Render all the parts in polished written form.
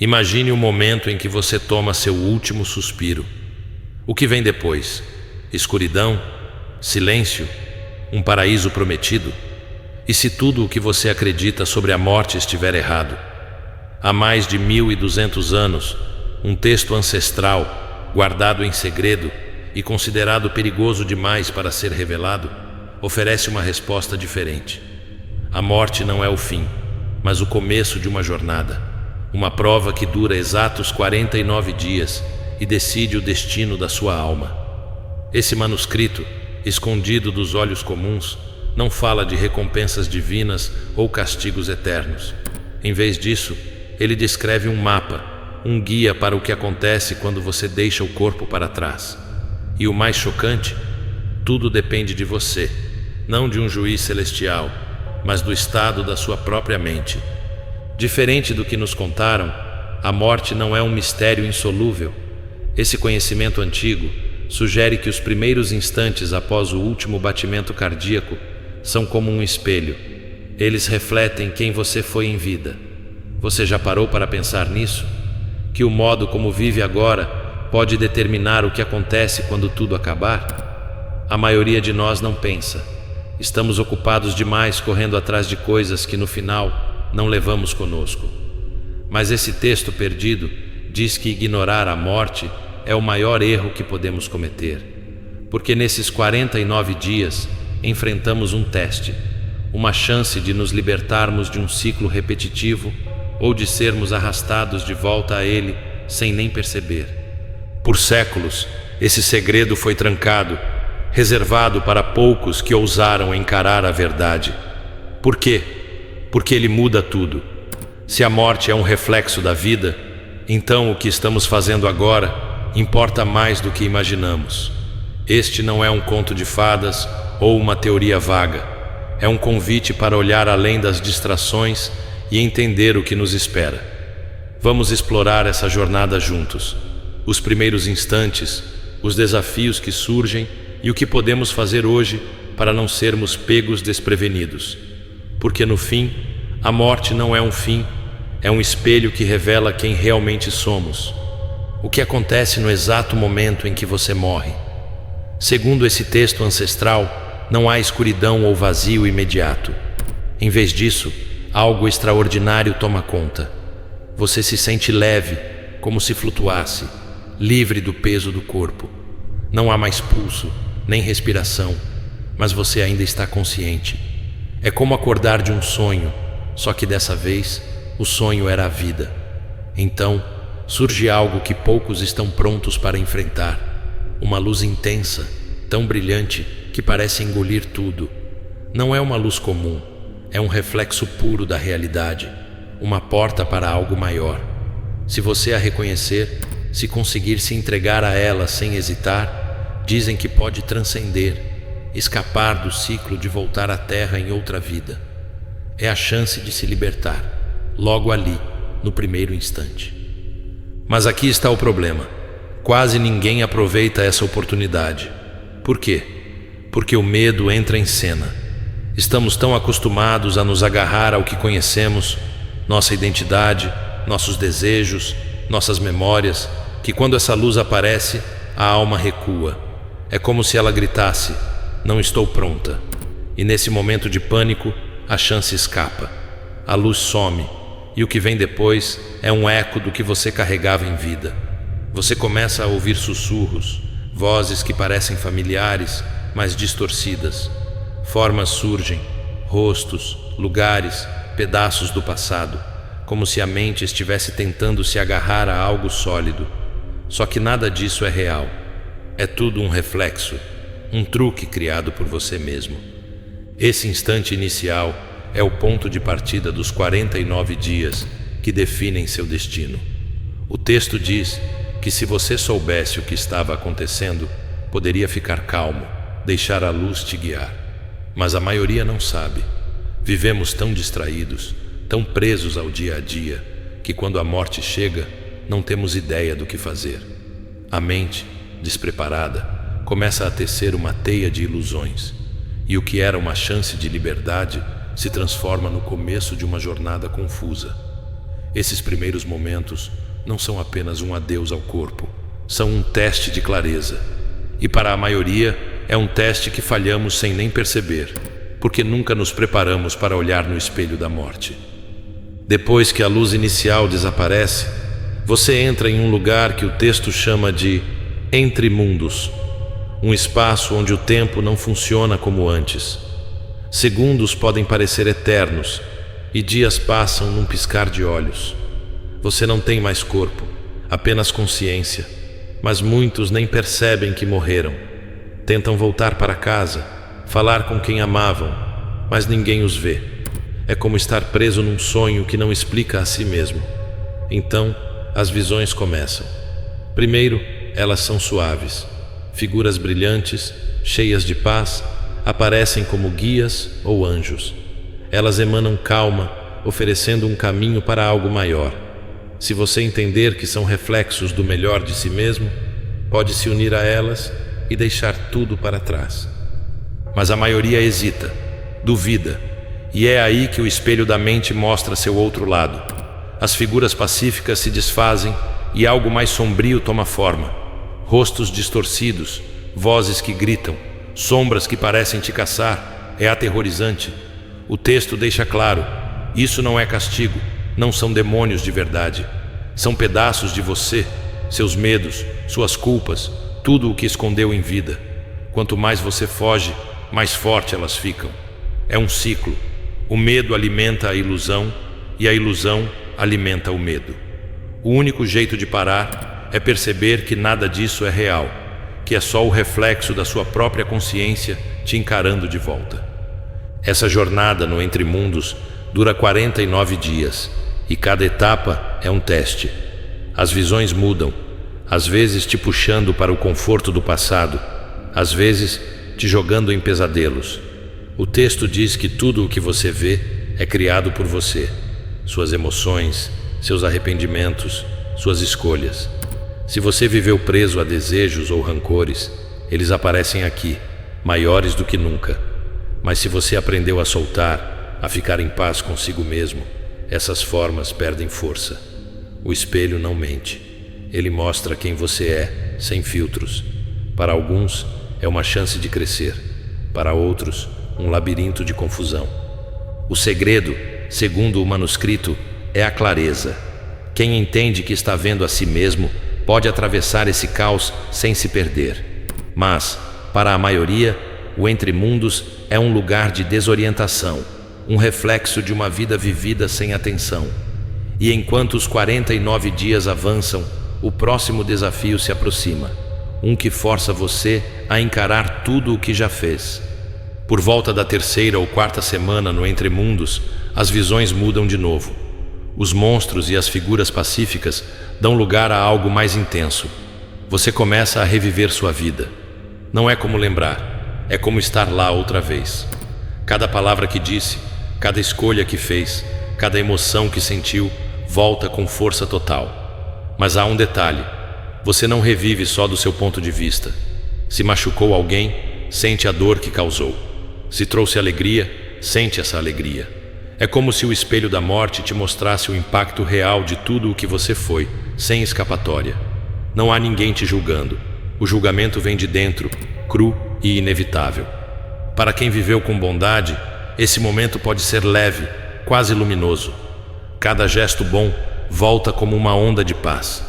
Imagine o momento em que você toma seu último suspiro. O que vem depois? Escuridão? Silêncio? Um paraíso prometido? E se tudo o que você acredita sobre a morte estiver errado? Há mais de 1200 anos, um texto ancestral, guardado em segredo e considerado perigoso demais para ser revelado, oferece uma resposta diferente. A morte não é o fim, mas o começo de uma jornada, uma prova que dura exatos 49 dias e decide o destino da sua alma. Esse manuscrito, escondido dos olhos comuns, não fala de recompensas divinas ou castigos eternos. Em vez disso, ele descreve um mapa, um guia para o que acontece quando você deixa o corpo para trás. E o mais chocante, tudo depende de você, não de um juiz celestial, mas do estado da sua própria mente. Diferente do que nos contaram, a morte não é um mistério insolúvel. Esse conhecimento antigo sugere que os primeiros instantes após o último batimento cardíaco são como um espelho. Eles refletem quem você foi em vida. Você já parou para pensar nisso? Que o modo como vive agora pode determinar o que acontece quando tudo acabar? A maioria de nós não pensa. Estamos ocupados demais correndo atrás de coisas que no final não levamos conosco. Mas esse texto perdido diz que ignorar a morte é o maior erro que podemos cometer. Porque nesses 49 dias enfrentamos um teste, uma chance de nos libertarmos de um ciclo repetitivo ou de sermos arrastados de volta a ele sem nem perceber. Por séculos, esse segredo foi trancado, reservado para poucos que ousaram encarar a verdade. Por quê? Porque ele muda tudo. Se a morte é um reflexo da vida, então o que estamos fazendo agora importa mais do que imaginamos. Este não é um conto de fadas ou uma teoria vaga. É um convite para olhar além das distrações e entender o que nos espera. Vamos explorar essa jornada juntos. Os primeiros instantes, os desafios que surgem e o que podemos fazer hoje para não sermos pegos desprevenidos. Porque no fim, a morte não é um fim, é um espelho que revela quem realmente somos. O que acontece no exato momento em que você morre? Segundo esse texto ancestral, não há escuridão ou vazio imediato. Em vez disso, algo extraordinário toma conta. Você se sente leve, como se flutuasse, livre do peso do corpo. Não há mais pulso, nem respiração, mas você ainda está consciente. É como acordar de um sonho, só que dessa vez, o sonho era a vida. Então, surge algo que poucos estão prontos para enfrentar. Uma luz intensa, tão brilhante que parece engolir tudo. Não é uma luz comum, é um reflexo puro da realidade, uma porta para algo maior. Se você a reconhecer, se conseguir se entregar a ela sem hesitar, dizem que pode transcender, escapar do ciclo de voltar à Terra em outra vida. É a chance de se libertar, logo ali, no primeiro instante. Mas aqui está o problema. Quase ninguém aproveita essa oportunidade. Por quê? Porque o medo entra em cena. Estamos tão acostumados a nos agarrar ao que conhecemos, nossa identidade, nossos desejos, nossas memórias, que quando essa luz aparece, a alma recua. É como se ela gritasse: não estou pronta. E nesse momento de pânico, a chance escapa. A luz some, e o que vem depois é um eco do que você carregava em vida. Você começa a ouvir sussurros, vozes que parecem familiares, mas distorcidas. Formas surgem, rostos, lugares, pedaços do passado, como se a mente estivesse tentando se agarrar a algo sólido. Só que nada disso é real. É tudo um reflexo, um truque criado por você mesmo. Esse instante inicial é o ponto de partida dos 49 dias que definem seu destino. O texto diz que se você soubesse o que estava acontecendo, poderia ficar calmo, deixar a luz te guiar. Mas a maioria não sabe. Vivemos tão distraídos, tão presos ao dia a dia, que quando a morte chega, não temos ideia do que fazer. A mente, despreparada, começa a tecer uma teia de ilusões, e o que era uma chance de liberdade se transforma no começo de uma jornada confusa. Esses primeiros momentos não são apenas um adeus ao corpo, são um teste de clareza. E para a maioria é um teste que falhamos sem nem perceber, porque nunca nos preparamos para olhar no espelho da morte. Depois que a luz inicial desaparece, você entra em um lugar que o texto chama de entre mundos, um espaço onde o tempo não funciona como antes. Segundos podem parecer eternos e dias passam num piscar de olhos. Você não tem mais corpo, apenas consciência, mas muitos nem percebem que morreram. Tentam voltar para casa, falar com quem amavam, mas ninguém os vê. É como estar preso num sonho que não explica a si mesmo. Então, as visões começam. Primeiro, elas são suaves. Figuras brilhantes, cheias de paz, aparecem como guias ou anjos. Elas emanam calma, oferecendo um caminho para algo maior. Se você entender que são reflexos do melhor de si mesmo, pode se unir a elas e deixar tudo para trás. Mas a maioria hesita, duvida, e é aí que o espelho da mente mostra seu outro lado. As figuras pacíficas se desfazem e algo mais sombrio toma forma. Rostos distorcidos, vozes que gritam, sombras que parecem te caçar. É aterrorizante. O texto deixa claro: isso não é castigo, não são demônios de verdade. São pedaços de você, seus medos, suas culpas, tudo o que escondeu em vida. Quanto mais você foge, mais forte elas ficam. É um ciclo. O medo alimenta a ilusão e a ilusão alimenta o medo. O único jeito de parar é perceber que nada disso é real, que é só o reflexo da sua própria consciência te encarando de volta. Essa jornada no Entre Mundos dura 49 dias e cada etapa é um teste. As visões mudam, às vezes te puxando para o conforto do passado, às vezes te jogando em pesadelos. O texto diz que tudo o que você vê é criado por você. Suas emoções, seus arrependimentos, suas escolhas. Se você viveu preso a desejos ou rancores, eles aparecem aqui, maiores do que nunca. Mas se você aprendeu a soltar, a ficar em paz consigo mesmo, essas formas perdem força. O espelho não mente. Ele mostra quem você é, sem filtros. Para alguns, é uma chance de crescer. Para outros, um labirinto de confusão. O segredo, segundo o manuscrito, é a clareza. Quem entende que está vendo a si mesmo pode atravessar esse caos sem se perder. Mas, para a maioria, o Entre Mundos é um lugar de desorientação, um reflexo de uma vida vivida sem atenção. E enquanto os 49 dias avançam, o próximo desafio se aproxima, um que força você a encarar tudo o que já fez. Por volta da 3ª ou 4ª semana no Entre Mundos, as visões mudam de novo. Os monstros e as figuras pacíficas dão lugar a algo mais intenso. Você começa a reviver sua vida. Não é como lembrar, é como estar lá outra vez. Cada palavra que disse, cada escolha que fez, cada emoção que sentiu, volta com força total. Mas há um detalhe: você não revive só do seu ponto de vista. Se machucou alguém, sente a dor que causou. Se trouxe alegria, sente essa alegria. É como se o espelho da morte te mostrasse o impacto real de tudo o que você foi, sem escapatória. Não há ninguém te julgando. O julgamento vem de dentro, cru e inevitável. Para quem viveu com bondade, esse momento pode ser leve, quase luminoso. Cada gesto bom volta como uma onda de paz.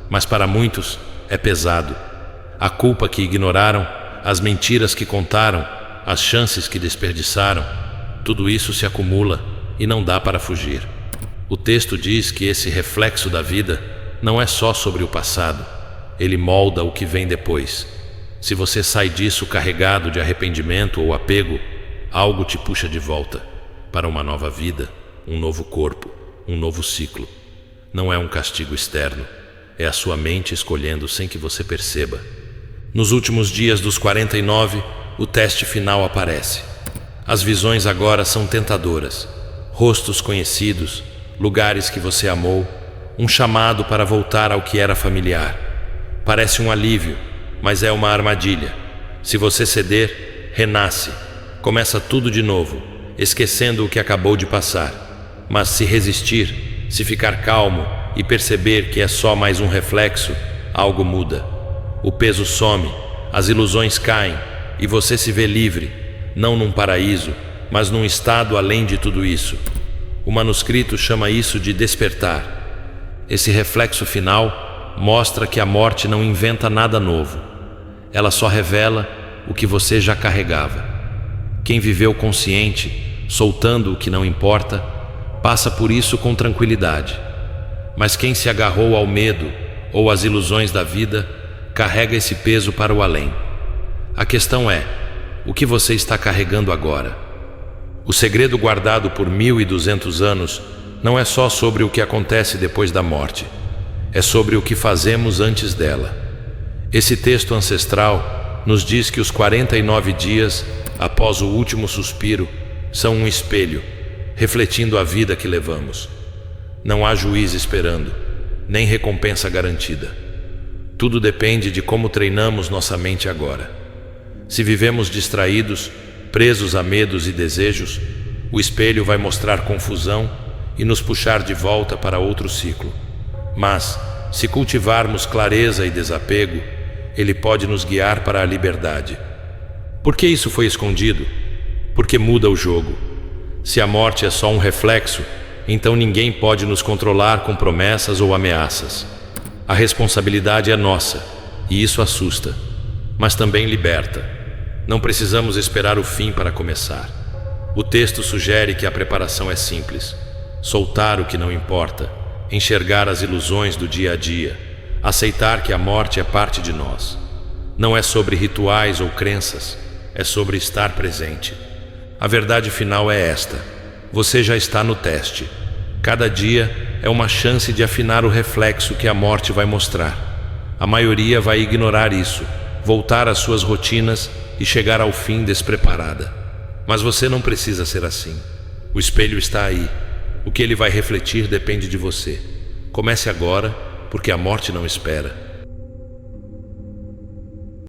Mas para muitos é pesado. A culpa que ignoraram, as mentiras que contaram, as chances que desperdiçaram, tudo isso se acumula e não dá para fugir. O texto diz que esse reflexo da vida não é só sobre o passado, ele molda o que vem depois. Se você sai disso carregado de arrependimento ou apego, algo te puxa de volta para uma nova vida, um novo corpo, um novo ciclo. Não é um castigo externo, é a sua mente escolhendo sem que você perceba. Nos últimos dias dos 49, o teste final aparece. As visões agora são tentadoras. Rostos conhecidos, lugares que você amou, um chamado para voltar ao que era familiar. Parece um alívio, mas é uma armadilha. Se você ceder, renasce. Começa tudo de novo, esquecendo o que acabou de passar. Mas se resistir, se ficar calmo e perceber que é só mais um reflexo, algo muda. O peso some, as ilusões caem e você se vê livre, não num paraíso, mas num estado além de tudo isso. O manuscrito chama isso de despertar. Esse reflexo final mostra que a morte não inventa nada novo. Ela só revela o que você já carregava. Quem viveu consciente, soltando o que não importa, passa por isso com tranquilidade. Mas quem se agarrou ao medo ou às ilusões da vida, carrega esse peso para o além. A questão é, o que você está carregando agora? O segredo guardado por 1200 anos não é só sobre o que acontece depois da morte, é sobre o que fazemos antes dela. Esse texto ancestral nos diz que os 49 dias após o último suspiro são um espelho, refletindo a vida que levamos. Não há juiz esperando, nem recompensa garantida. Tudo depende de como treinamos nossa mente agora. Se vivemos distraídos, presos a medos e desejos, o espelho vai mostrar confusão e nos puxar de volta para outro ciclo. Mas, se cultivarmos clareza e desapego, ele pode nos guiar para a liberdade. Por que isso foi escondido? Porque muda o jogo. Se a morte é só um reflexo, então ninguém pode nos controlar com promessas ou ameaças. A responsabilidade é nossa, e isso assusta, mas também liberta. Não precisamos esperar o fim para começar. O texto sugere que a preparação é simples: soltar o que não importa, enxergar as ilusões do dia a dia, aceitar que a morte é parte de nós. Não é sobre rituais ou crenças, é sobre estar presente. A verdade final é esta: você já está no teste. Cada dia é uma chance de afinar o reflexo que a morte vai mostrar. A maioria vai ignorar isso, voltar às suas rotinas e chegar ao fim despreparada. Mas você não precisa ser assim. O espelho está aí. O que ele vai refletir depende de você. Comece agora, porque a morte não espera.